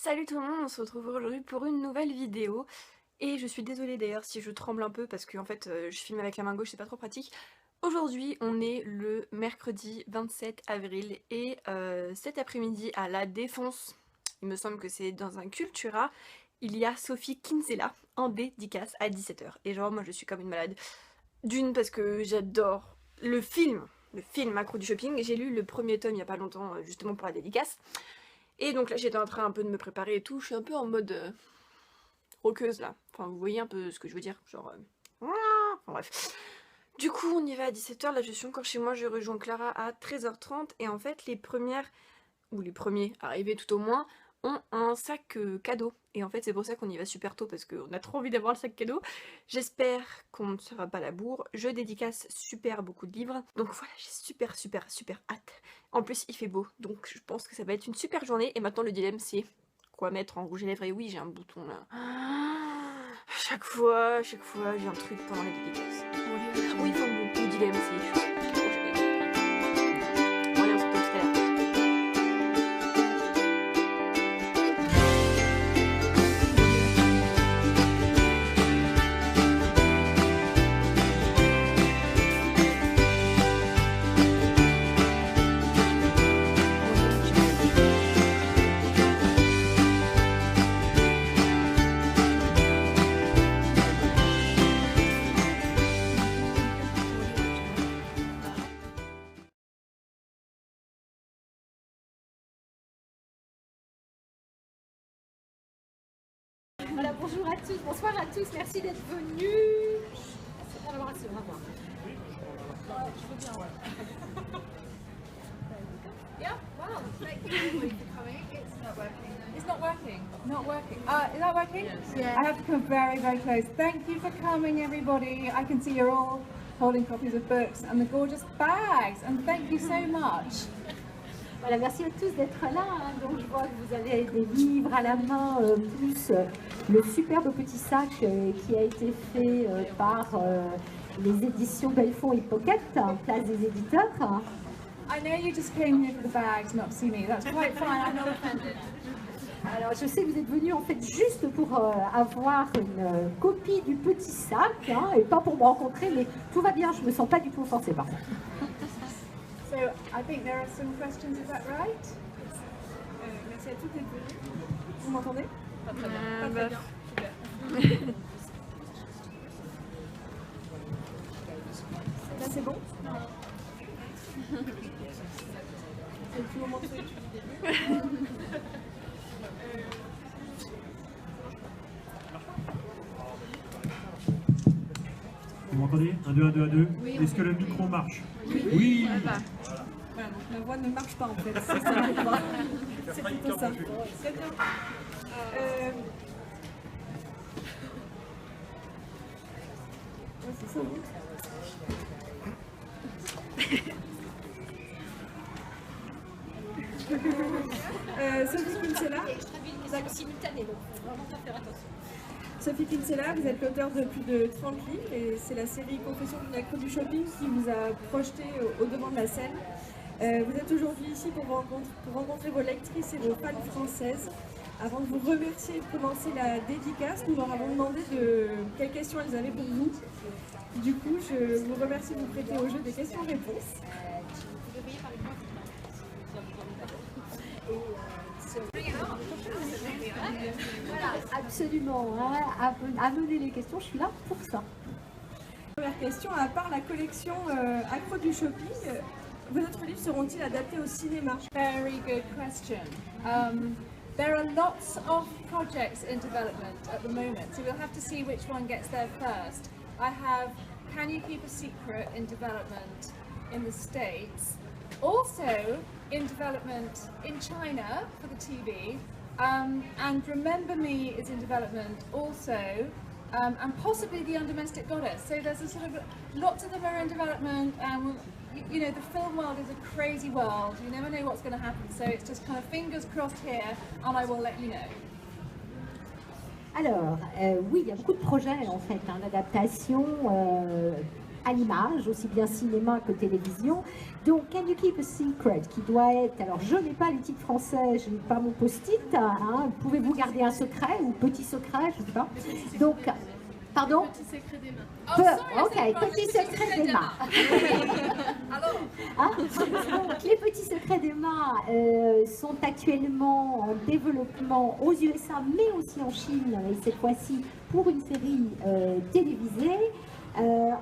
Salut tout le monde, on se retrouve aujourd'hui pour une nouvelle vidéo. Et je suis désolée d'ailleurs si je tremble un peu parce que en fait je filme avec la main gauche, c'est pas trop pratique. Aujourd'hui on est le mercredi 27 avril et cet après-midi à La Défense, il me semble que c'est dans un Cultura, il y a Sophie Kinsella en dédicace à 17h. Et genre moi je suis comme une malade. D'une parce que j'adore le film Macro du Shopping. J'ai lu le premier tome il y a pas longtemps justement pour la dédicace. Et donc là j'étais en train un peu de me préparer et tout, je suis un peu en mode roqueuse là. Enfin vous voyez un peu ce que je veux dire, genre... Enfin bref. Du coup on y va à 17h, là je suis encore chez moi, je rejoins Clara à 13h30 et en fait les premières, ou les premiers arrivés tout au moins, ont un sac cadeau. Et en fait c'est pour ça qu'on y va super tôt parce qu'on a trop envie d'avoir le sac cadeau. J'espère qu'on ne sera pas à la bourre. Je dédicace super beaucoup de livres. Donc voilà, j'ai super hâte. En plus il fait beau, donc je pense que ça va être une super journée. Et maintenant le dilemme c'est quoi mettre en rouge à lèvres. Et oui j'ai un bouton là. Chaque fois j'ai un truc pendant les dédicaces. Oui enfin bon, le dilemme c'est... Voilà, bonjour à tous, bonsoir à tous, merci d'être venus. C'est pas d'avoir assez, on va voir. Je veux bien, ouais. Yeah, wow, thank you for coming. It's not working. It's not working. Not working. Is that working? Yeah. I have to come very, very close. Thank you for coming, everybody. I can see you're all holding copies of books and the gorgeous bags, and thank you so much. Voilà, merci à tous d'être là. Donc, je vois que vous avez des livres à la main, plus le superbe petit sac qui a été fait par les éditions Belfond et Pocket, place des éditeurs. I know you just came here for the bags, not to see me. That's quite fine. I'm not offended. Alors, je sais que vous êtes venus en fait juste pour avoir une copie du petit sac, hein, et pas pour me rencontrer, mais tout va bien. Je me sens pas du tout offensée par contre. So, I think there are some questions, is that right? Merci à toutes d'être venues. Vous m'entendez? Pas très bien. Pas très bien. Super. Là, c'est bon? C'est le plus moment de celui du début. Vous m'entendez? 1, 2, 1, 2, 1, 2. Oui, est-ce que le micro marche? Oui. Oui. Voilà, donc la voix ne marche pas en fait, c'est ça. C'est plutôt ça. Très bien. C'est ça, oui. Sophie Kinsella. Je traduis les questions simultanées, donc il faut vraiment pas faire attention. Sophie Kinsella, vous êtes l'auteur de plus de 30 livres et c'est la série Confessions d'une accro du shopping qui vous a projeté au devant de la scène. Vous êtes aujourd'hui ici pour rencontrer vos lectrices et vos fans françaises. Avant de vous remercier et de commencer la dédicace, nous leur avons demandé de quelles questions elles avaient pour vous. Du coup, je vous remercie de vous prêter au jeu des questions-réponses. Voilà, absolument, hein, amener les questions, je suis là pour ça. Première question, à part la collection Accro du shopping, vos autres livres seront-ils adaptés au cinéma? Very good question. There are lots of projects in development at the moment, so we'll have to see which one gets there first. I have Can You Keep a Secret in development in the States, also in development in China for the TV, and Remember Me is in development also, and possibly The Undomestic Goddess. So there's a sort of, lots of them are in development, and you know, the film world is a crazy world. You never know what's going to happen, so it's just kind of fingers crossed here, and I will let you know. Alors, oui, il y a beaucoup de projets en fait, hein, d'adaptation à l'image, aussi bien cinéma que télévision. Donc Can You Keep a Secret, qui doit être, alors je n'ai pas les titres français, je n'ai pas mon post-it, hein, pouvez-vous garder un secret ou petit secret, je ne sais pas. Donc, pardon? Petit secret des mains. Ok, petit secret des mains. Alors, Hein, donc, les petits secrets d'Emma sont actuellement en développement aux USA, mais aussi en Chine, et cette fois-ci pour une série télévisée.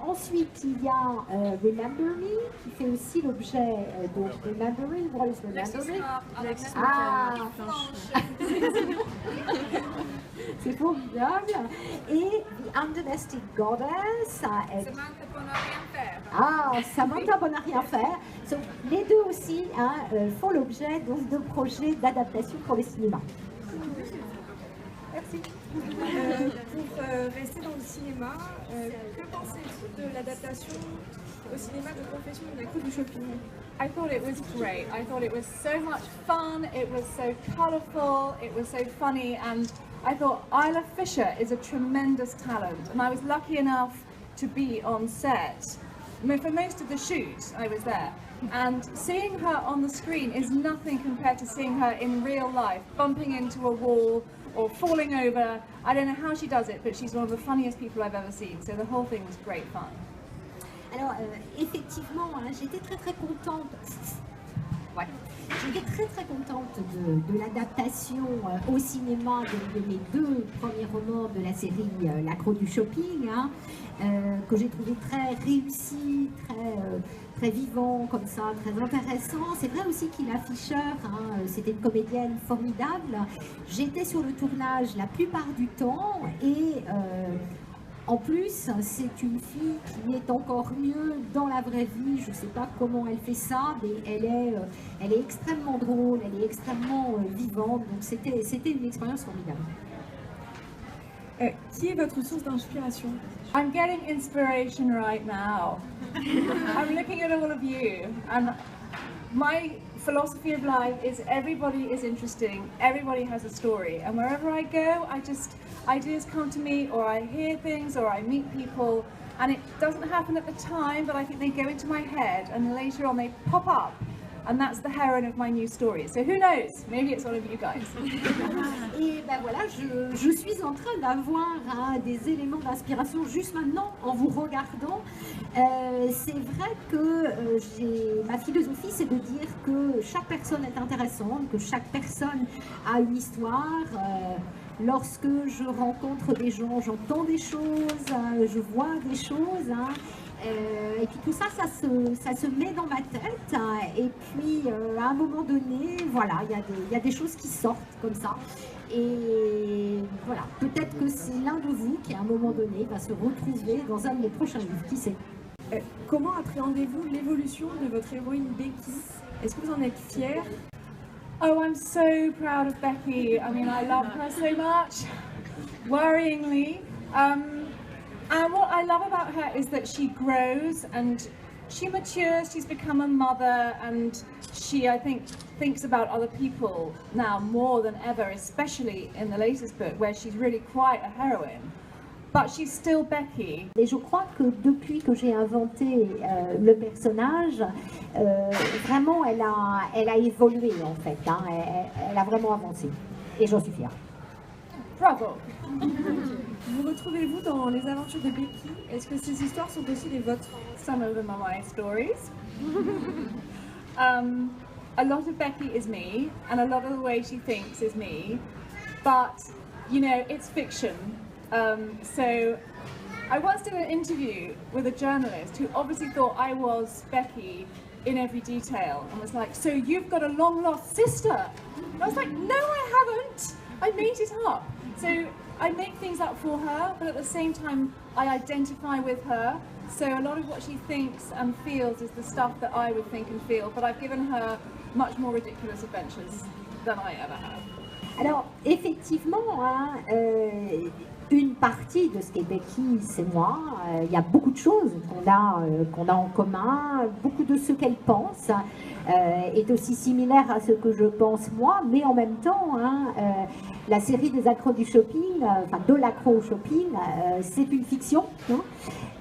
Ensuite, il y a Remember Me, qui fait aussi l'objet de Remember Me. What is Remember Me? Ah, c'est formidable. Et The Undernested Goddess. Samantha Bon n'a rien faire. Ah, Samantha Bon n'a rien faire. Donc, les deux aussi hein, font l'objet de projets d'adaptation pour le cinéma. Merci. Pour rester dans le cinéma, que pensez-vous de l'adaptation au cinéma de Confession d'une accro du shopping? I thought it was great. I thought it was so much fun, it was so colourful, it was so funny, and I thought Isla Fisher is a tremendous talent, and I was lucky enough to be on set. For most of the shoot, I was there, and seeing her on the screen is nothing compared to seeing her in real life, bumping into a wall or falling over. I don't know how she does it, but she's one of the funniest people I've ever seen, so the whole thing was great fun. Alors, effectivement, hein, j'étais très contente. Ouais. J'étais très contente de l'adaptation au cinéma de mes deux premiers romans de la série L'accro du shopping, hein, que j'ai trouvé très réussi, très vivant comme ça, très intéressant. C'est vrai aussi qu'Isla Fisher, hein, c'était une comédienne formidable. J'étais sur le tournage la plupart du temps et en plus, c'est une fille qui est encore mieux dans la vraie vie. Je ne sais pas comment elle fait ça, mais elle est extrêmement drôle, elle est extrêmement vivante. Donc c'était une expérience formidable. Qui est votre source d'inspiration? I'm getting inspiration right now. I'm looking at all of you, and my philosophy of life is everybody is interesting, everybody has a story, and wherever I go, ideas come to me, or I hear things, or I meet people, and it doesn't happen at the time, but I think they go into my head, and later on they pop up, and that's the heroine of my new story. So who knows? Maybe it's one of you guys. Et ben voilà, je suis en train d'avoir hein, des éléments d'inspiration juste maintenant en vous regardant. C'est vrai que ma philosophie, c'est de dire que chaque personne est intéressante, que chaque personne a une histoire. Lorsque je rencontre des gens, j'entends des choses, je vois des choses. Hein, et puis tout ça, ça se met dans ma tête. Hein, et puis à un moment donné, voilà, il y a des choses qui sortent comme ça. Et voilà, peut-être que c'est l'un de vous qui à un moment donné va se retrouver dans un de mes prochains livres, qui sait. Comment appréhendez-vous l'évolution de votre héroïne Becky? Est-ce que vous en êtes fière? Oh, I'm so proud of Becky. I mean, I love her so much, worryingly. And what I love about her is that she grows and she matures, she's become a mother, and she, I think, thinks about other people now more than ever, especially in the latest book where she's really quite a heroine. But she's still Becky. Et je crois que depuis que j'ai inventé le personnage, vraiment elle a évolué en fait, hein, elle a vraiment avancé. Et j'en suis fière. Bravo! Vous retrouvez-vous dans les aventures de Becky? Est-ce que ces histoires sont aussi les vôtres? Some of them are my stories. A lot of Becky is me, and a lot of the way she thinks is me. But, you know, it's fiction. So I once did an interview with a journalist who obviously thought I was Becky in every detail and was like, so you've got a long lost sister? And I was like, no, I haven't. I made it up. So I make things up for her, but at the same time I identify with her. So a lot of what she thinks and feels is the stuff that I would think and feel, but I've given her much more ridiculous adventures than I ever have. Alors effectivement, hein, une partie de ce qu'est Becky, c'est moi. Il y a beaucoup de choses qu'on a en commun. Beaucoup de ce qu'elle pense est aussi similaire à ce que je pense moi, mais en même temps, la série des accros du shopping, enfin de l'accro au shopping, c'est une fiction.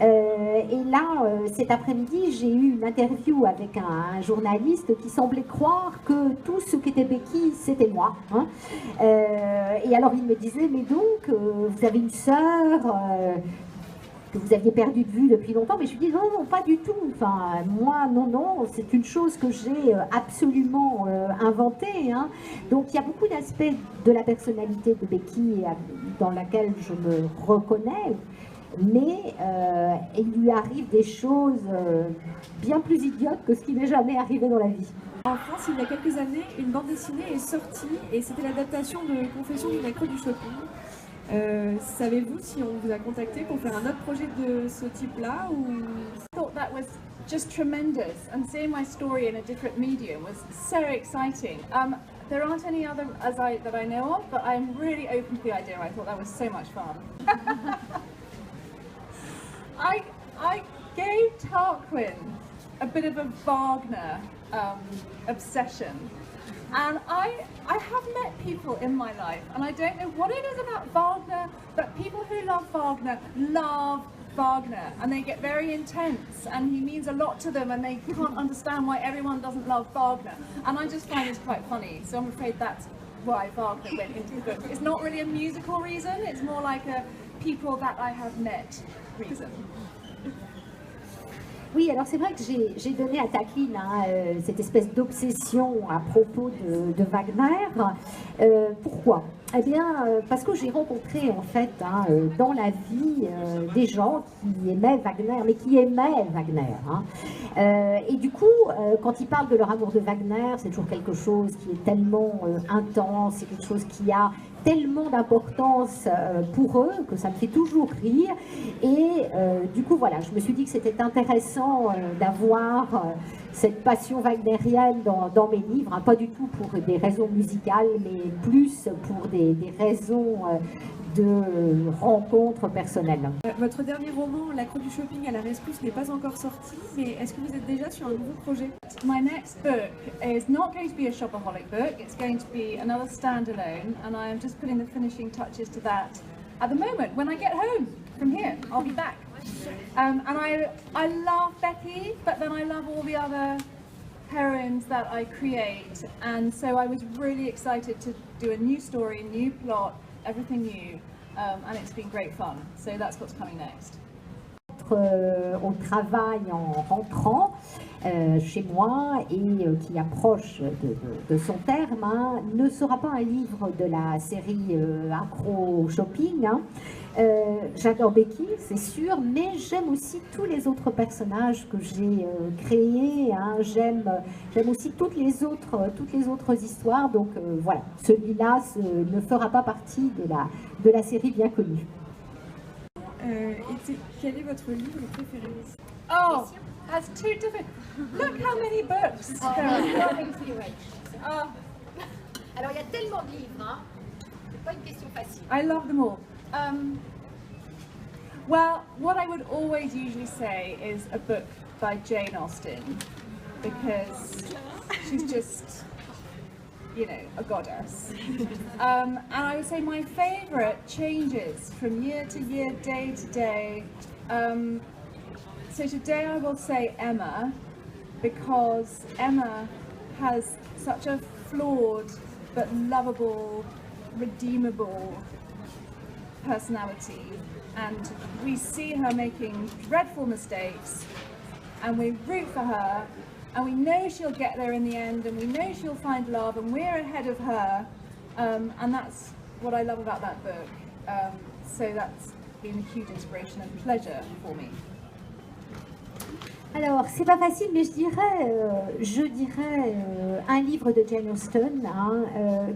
Et là, cet après-midi, j'ai eu une interview avec un journaliste qui semblait croire que tout ce qu'était Becky, c'était moi. Et alors il me disait, mais donc, vous avez une sœur que vous aviez perdu de vue depuis longtemps, mais je lui dis non, non, pas du tout. Enfin, moi, non, c'est une chose que j'ai absolument inventée. Donc, il y a beaucoup d'aspects de la personnalité de Becky dans laquelle je me reconnais, mais il lui arrive des choses bien plus idiotes que ce qui m'est jamais arrivé dans la vie. En France, il y a quelques années, une bande dessinée est sortie et c'était l'adaptation de Confessions d'une accro du shopping. Savez-vous si on vous a contacté pour faire un autre projet de ce type-là ou... I thought that was just tremendous, and seeing my story in a different medium was so exciting. There aren't any other that I know of, but I'm really open to the idea. I thought that was so much fun. I gave Tarquin a bit of a Wagner obsession. And I have met people in my life, and I don't know what it is about Wagner, but people who love Wagner, and they get very intense, and he means a lot to them, and they can't understand why everyone doesn't love Wagner. And I just find this quite funny, so I'm afraid that's why Wagner went into the book. It's not really a musical reason, it's more like a people that I have met reason. Oui, alors c'est vrai que j'ai donné à Taklin cette espèce d'obsession à propos de Wagner. Pourquoi? Eh bien, parce que j'ai rencontré en fait dans la vie des gens qui aimaient Wagner, mais qui aimaient Wagner. Et du coup, quand ils parlent de leur amour de Wagner, c'est toujours quelque chose qui est tellement intense, c'est quelque chose qui a tellement d'importance pour eux que ça me fait toujours rire. Et du coup, voilà, je me suis dit que c'était intéressant d'avoir cette passion wagnérienne dans mes livres, pas du tout pour des raisons musicales, mais plus pour des raisons de rencontres personnelles. Votre dernier roman, L'accro du shopping à la rescousse, n'est pas encore sorti, mais est-ce que vous êtes déjà sur un nouveau projet? My next book is not going to be a shopaholic book, it's going to be another standalone, and I am just putting the finishing touches to that at the moment. When I get home from here, I'll be back. And I love Becky, but then I love all the other heroines that I create, and so I was really excited to do a new story, new plot, everything new, and it's been great fun. So that's what's coming next. Au travail en rentrant chez moi et qui approche de son terme, ne sera pas un livre de la série Accro Shopping. J'adore Becky, c'est sûr, mais j'aime aussi tous les autres personnages que j'ai créés. J'aime aussi toutes les autres histoires. Donc voilà, celui-là ne fera pas partie de la série bien connue. Quel est votre livre préféré? Oh, that's too difficult. Look how many books. Alors il y a tellement de livres, c'est pas une question facile. I love them all. Well, what I would always usually say is a book by Jane Austen, because she's just, you know, a goddess. And I would say my favourite changes from year to year, day to day. So today I will say Emma, because Emma has such a flawed but lovable, redeemable personality, and we see her making dreadful mistakes, and we root for her, and we know she'll get there in the end, and we know she'll find love, and we're ahead of her, and that's what I love about that book. So that's been a huge inspiration and pleasure for me. Alors, c'est pas facile, mais je dirais un livre de Jane Austen.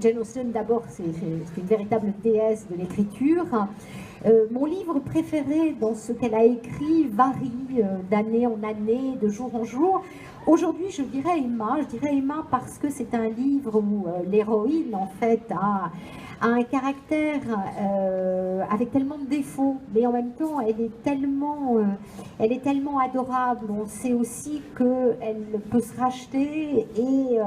Jane Austen, d'abord, c'est une véritable déesse de l'écriture. Mon livre préféré dans ce qu'elle a écrit varie d'année en année, de jour en jour. Aujourd'hui, je dirais Emma parce que c'est un livre où l'héroïne, en fait, a un caractère avec tellement de défauts, mais en même temps, elle est tellement adorable. On sait aussi qu'elle peut se racheter et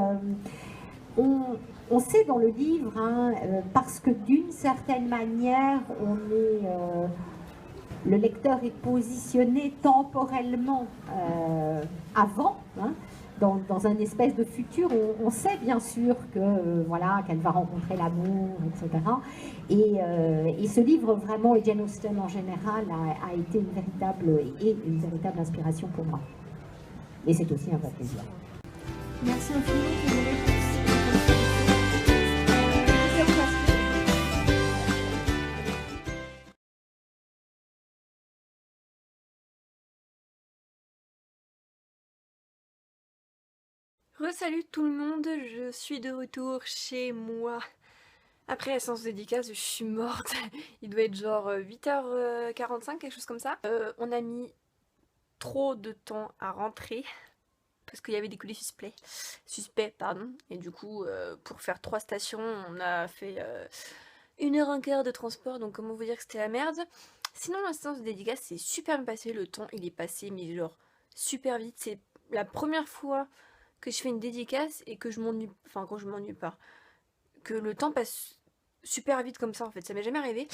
on sait dans le livre, hein, parce que d'une certaine manière, le lecteur est positionné temporellement avant, hein, dans un espèce de futur. On sait bien sûr que voilà, qu'elle va rencontrer l'amour, etc. Et ce livre vraiment, et Jane Austen en général, a été une véritable inspiration pour moi. Et c'est aussi un vrai plaisir. Merci infiniment. Salut tout le monde, je suis de retour chez moi. Après la séance dédicace, je suis morte. Il doit être genre 8h45, quelque chose comme ça. On a mis trop de temps à rentrer parce qu'il y avait des colis suspects, pardon. Et du coup, pour faire 3 stations, on a fait 1h15 de transport, donc comment vous dire que c'était la merde. Sinon, la séance de dédicace s'est super bien passée, le temps il est passé, mais genre super vite. C'est la première fois que je fais une dédicace et que je m'ennuie, enfin quand je m'ennuie pas, que le temps passe super vite comme ça en fait, ça m'est jamais arrivé.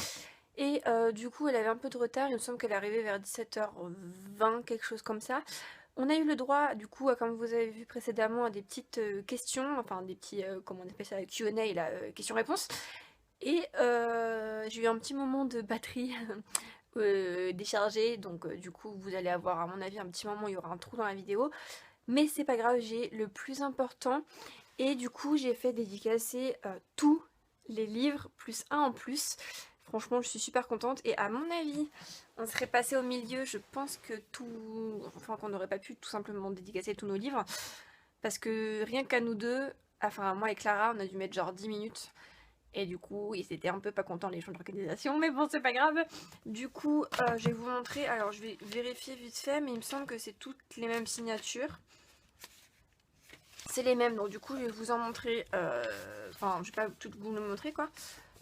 Et du coup elle avait un peu de retard, il me semble qu'elle est arrivée vers 17h20, quelque chose comme ça. On a eu le droit du coup, comme vous avez vu précédemment, à des petites questions, enfin des petits, comment on appelle ça, Q&A, là, questions-réponses. Et j'ai eu un petit moment de batterie déchargée, donc du coup vous allez avoir à mon avis un petit moment, il y aura un trou dans la vidéo. Mais c'est pas grave, j'ai le plus important. Et du coup, j'ai fait dédicacer tous les livres, plus un en plus. Franchement, je suis super contente. Et à mon avis, on serait passé au milieu. Je pense que qu'on n'aurait pas pu tout simplement dédicacer tous nos livres. Parce que rien qu'à nous deux, enfin moi et Clara, on a dû mettre genre 10 minutes. Et du coup, ils étaient un peu pas contents les gens de l'organisation, mais bon, c'est pas grave. Du coup, je vais vous montrer. Alors, je vais vérifier vite fait, mais il me semble que c'est toutes les mêmes signatures. C'est les mêmes, donc du coup je vais vous en montrer, enfin je vais pas tout vous le montrer quoi.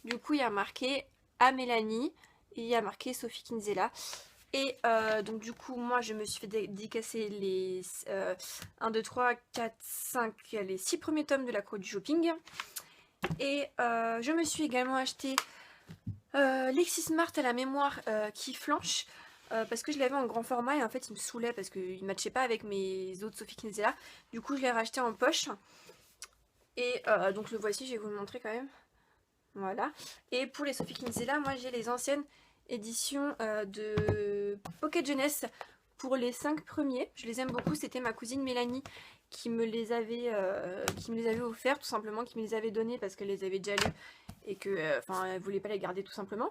Du coup il y a marqué à Mélanie et il y a marqué Sophie Kinsella. Et donc du coup moi je me suis fait dédicacer les 1, 2, 3, 4, 5, les 6 premiers tomes de la Croix du Shopping. Et je me suis également acheté LexisMart à la mémoire qui flanche. Parce que je l'avais en grand format et en fait il me saoulait parce qu'il ne matchait pas avec mes autres Sophie Kinsella. Du coup je l'ai racheté en poche. Et donc le voici, je vais vous le montrer quand même. Voilà. Et pour les Sophie Kinsella, moi j'ai les anciennes éditions de Pocket Jeunesse pour les 5 premiers. Je les aime beaucoup, c'était ma cousine Mélanie qui me les avait offerts tout simplement, qui me les avait donnés parce qu'elle les avait déjà lus et que elle voulait pas les garder tout simplement.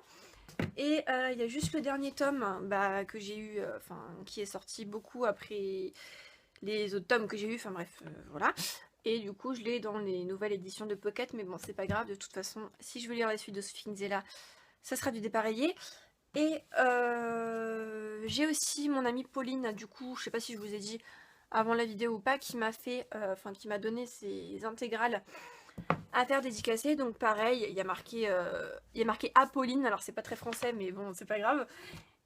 Et il y a juste le dernier tome que j'ai eu, qui est sorti beaucoup après les autres tomes que j'ai eu, enfin bref, voilà. Et du coup je l'ai dans les nouvelles éditions de Pocket, mais bon c'est pas grave, de toute façon si je veux lire la suite de Sophie Kinsella, ça sera du dépareillé. Et j'ai aussi mon amie Pauline, du coup je sais pas si je vous ai dit avant la vidéo ou pas, qui m'a fait, qui m'a donné ses intégrales à faire dédicacer. Donc pareil, il y a marqué Apolline, alors c'est pas très français mais bon c'est pas grave.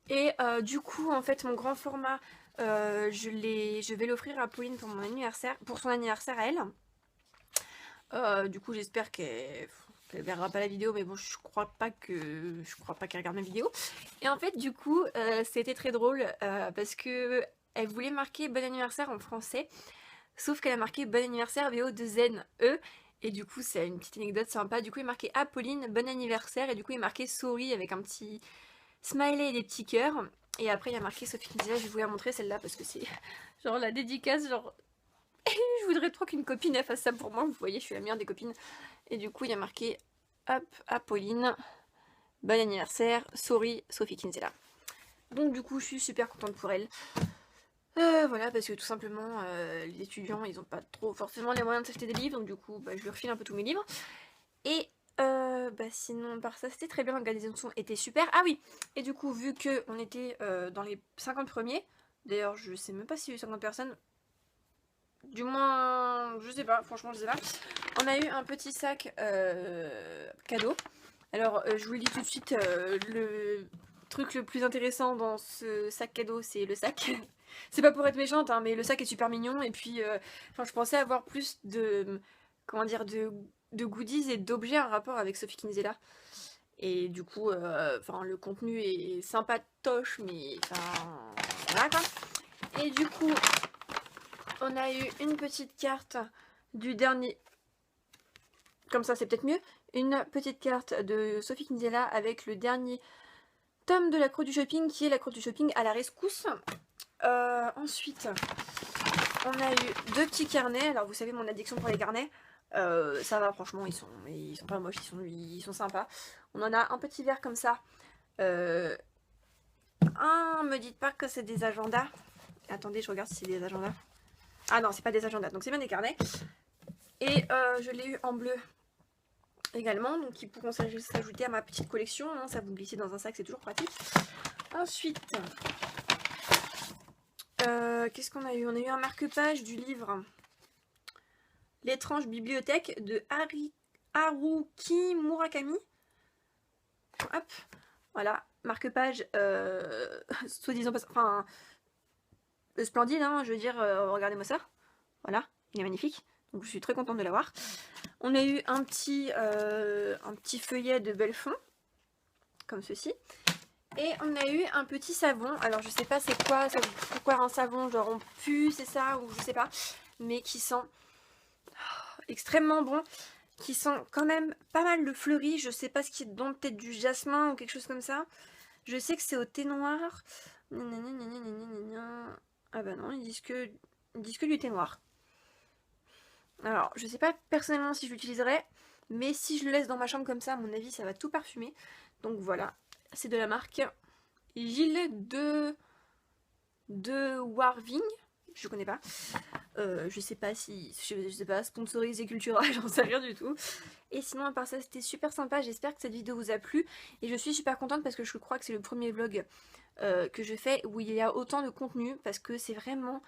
Et du coup en fait mon grand format, je vais l'offrir à Apolline pour mon anniversaire, pour son anniversaire à elle. Du coup j'espère qu'elle verra pas la vidéo, mais bon je crois pas qu'elle regarde ma vidéo. Et en fait du coup c'était très drôle parce que elle voulait marquer bon anniversaire en français, sauf qu'elle a marqué bon anniversaire VO2NE. Et du coup c'est une petite anecdote sympa. Du coup il est marqué Apolline bon anniversaire, et du coup il est marqué souris avec un petit smiley et des petits cœurs. Et après il y a marqué Sophie Kinsella. Je vais vous la montrer celle-là parce que c'est genre la dédicace, genre je voudrais trop qu'une copine elle fasse ça pour moi. Vous voyez, je suis la meilleure des copines. Et du coup il y a marqué hop, Apolline bon anniversaire, souris, Sophie Kinsella. Donc du coup je suis super contente pour elle. Voilà, parce que tout simplement les étudiants ils ont pas trop forcément les moyens de s'acheter des livres, donc du coup je lui refile un peu tous mes livres. Et Bah sinon, par ça, c'était très bien, l'organisation était super. Ah oui, et du coup, vu que on était dans les 50 premiers, d'ailleurs, je sais même pas s'il y a eu 50 personnes, du moins, je sais pas, franchement, je sais pas. On a eu un petit sac cadeau. Alors, je vous le dis tout de suite, le truc le plus intéressant dans ce sac cadeau, c'est le sac. C'est pas pour être méchante, hein, mais le sac est super mignon. Et puis, enfin, je pensais avoir plus de, comment dire, de goodies et d'objets en rapport avec Sophie Kinsella. Et du coup, enfin, le contenu est sympatoche, mais enfin, voilà quoi. Et du coup, on a eu une petite carte du dernier, comme ça c'est peut-être mieux, une petite carte de Sophie Kinsella avec le dernier tome de la Croix du Shopping, qui est la Croix du Shopping à la rescousse. Ensuite, on a eu 2 petits carnets. Alors vous savez mon addiction pour les carnets, ça va franchement, ils sont pas moches, ils sont sympas. On en a un petit verre comme ça. Me dites pas que c'est des agendas. Attendez, je regarde si c'est des agendas. Ah non, c'est pas des agendas, donc c'est bien des carnets. Et je l'ai eu en bleu également, donc ils pourront s'ajouter à ma petite collection, hein. Ça vous glissez dans un sac, c'est toujours pratique. Ensuite, qu'est-ce qu'on a eu? On a eu un marque-page du livre L'étrange bibliothèque de Haruki Murakami. Hop, voilà, marque-page, soi-disant, enfin, splendide, hein, je veux dire, regardez-moi ça. Voilà, il est magnifique, donc je suis très contente de l'avoir. On a eu un petit feuillet de Belfond, comme ceci. Et on a eu un petit savon. Alors je sais pas c'est quoi, pourquoi un savon genre on pue, c'est ça, ou je sais pas. Mais qui sent extrêmement bon. Qui sent quand même pas mal le fleuri. Je sais pas ce qui est dedans, peut-être du jasmin ou quelque chose comme ça. Je sais que c'est au thé noir. Ah bah non, ils disent que du thé noir. Alors, je sais pas personnellement si je l'utiliserai, mais si je le laisse dans ma chambre comme ça, à mon avis, ça va tout parfumer. Donc voilà, c'est de la marque Gilles de Warving. Je connais pas. Je sais pas si... Je sais pas, sponsorisé Cultura, j'en sais rien du tout. Et sinon, à part ça, c'était super sympa. J'espère que cette vidéo vous a plu. Et je suis super contente parce que je crois que c'est le premier vlog que je fais où il y a autant de contenu. Parce que c'est vraiment...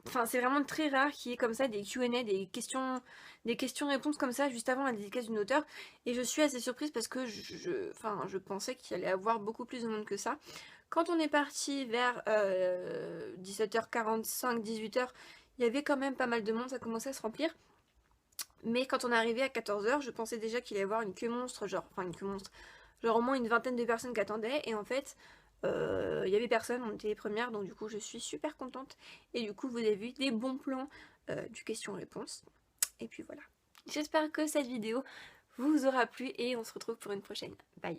Enfin, c'est vraiment très rare qu'il y ait comme ça des Q&A, des questions-réponses comme ça juste avant la dédicace d'une auteure. Et je suis assez surprise parce que je pensais qu'il allait y avoir beaucoup plus de monde que ça. Quand on est parti vers 17h45, 18h, il y avait quand même pas mal de monde, ça commençait à se remplir. Mais quand on est arrivé à 14h, je pensais déjà qu'il allait y avoir une queue monstre, genre au moins une vingtaine de personnes qui attendaient. Et en fait... il y avait personne, on était les premières, donc du coup je suis super contente. Et du coup vous avez vu des bons plans du question-réponse. Et puis voilà. J'espère que cette vidéo vous aura plu et on se retrouve pour une prochaine. Bye.